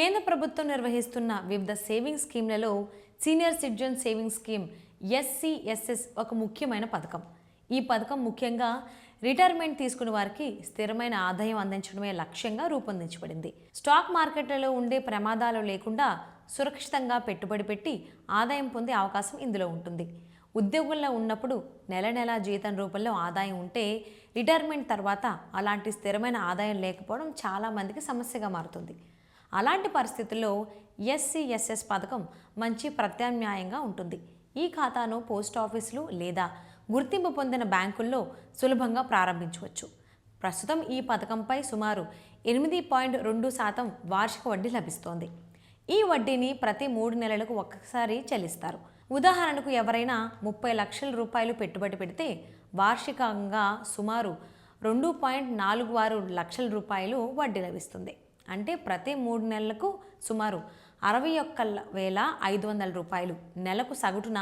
కేంద్ర ప్రభుత్వం నిర్వహిస్తున్న వివిధ సేవింగ్ స్కీమ్లలో senior citizen saving scheme SCSS ఒక ముఖ్యమైన పథకం. ఈ పథకం ముఖ్యంగా రిటైర్మెంట్ తీసుకున్న వారికి స్థిరమైన ఆదాయం అందించడమే లక్ష్యంగా రూపొందించబడింది. స్టాక్ మార్కెట్లలో ఉండే ప్రమాదాలు లేకుండా సురక్షితంగా పెట్టుబడి పెట్టి ఆదాయం పొందే అవకాశం ఇందులో ఉంటుంది. ఉద్యోగుల్లో ఉన్నప్పుడు నెల నెల జీతం రూపంలో ఆదాయం ఉంటే రిటైర్మెంట్ తర్వాత అలాంటి స్థిరమైన ఆదాయం లేకపోవడం చాలామందికి సమస్యగా మారుతుంది. అలాంటి పరిస్థితుల్లో ఎస్సీఎస్ఎస్ పథకం మంచి ప్రత్యామ్నాయంగా ఉంటుంది. ఈ ఖాతాను పోస్ట్ ఆఫీసులు లేదా గుర్తింపు పొందిన బ్యాంకుల్లో సులభంగా ప్రారంభించవచ్చు. ప్రస్తుతం ఈ పథకంపై సుమారు 8.2% వార్షిక వడ్డీ లభిస్తోంది. ఈ వడ్డీని ప్రతి 3 నెలలకు ఒక్కసారి చెల్లిస్తారు. ఉదాహరణకు ఎవరైనా 30 లక్షల రూపాయలు పెట్టుబడి పెడితే వార్షికంగా సుమారు 2.46 లక్షల రూపాయలు వడ్డీ లభిస్తుంది. అంటే ప్రతి 3 నెలలకు సుమారు 61,500 రూపాయలు, నెలకు సగటున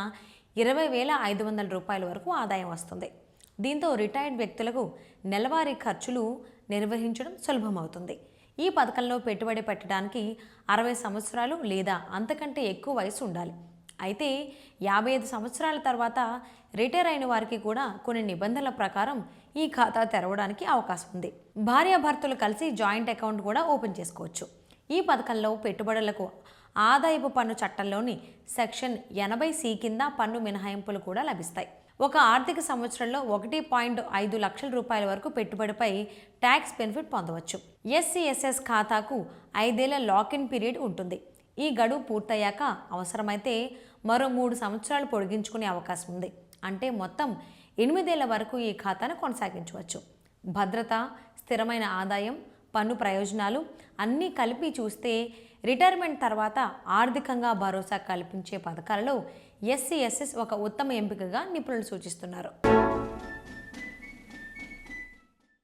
20,500 రూపాయల వరకు ఆదాయం వస్తుంది. దీంతో రిటైర్డ్ వ్యక్తులకు నెలవారీ ఖర్చులు నిర్వహించడం సులభమవుతుంది. ఈ పథకంలో పెట్టుబడి పెట్టడానికి 60 సంవత్సరాలు లేదా అంతకంటే ఎక్కువ వయసు ఉండాలి. అయితే 55 సంవత్సరాల తర్వాత రిటైర్ అయిన వారికి కూడా కొన్ని నిబంధనల ప్రకారం ఈ ఖాతా తెరవడానికి అవకాశం ఉంది. భార్యాభర్తలు కలిసి జాయింట్ అకౌంట్ కూడా ఓపెన్ చేసుకోవచ్చు. ఈ పథకంలో పెట్టుబడులకు ఆదాయపు పన్ను చట్టంలోని సెక్షన్ 80C కింద పన్ను మినహాయింపులు కూడా లభిస్తాయి. ఒక ఆర్థిక సంవత్సరంలో 1.5 లక్షల రూపాయల వరకు పెట్టుబడిపై ట్యాక్స్ బెనిఫిట్ పొందవచ్చు. ఎస్సీఎస్ఎస్ ఖాతాకు 5 ఏళ్ల లాకిన్ పీరియడ్ ఉంటుంది. ఈ గడువు పూర్తయ్యాక అవసరమైతే మరో 3 సంవత్సరాలు పొడిగించుకునే అవకాశం ఉంది. అంటే మొత్తం 8 ఏళ్ల వరకు ఈ ఖాతాను కొనసాగించవచ్చు. భద్రత, స్థిరమైన ఆదాయం, పన్ను ప్రయోజనాలు అన్నీ కలిపి చూస్తే రిటైర్మెంట్ తర్వాత ఆర్థికంగా భరోసా కల్పించే పథకాలలో ఎస్సీఎస్ఎస్ ఒక ఉత్తమ ఎంపికగా నిపుణులు సూచిస్తున్నారు.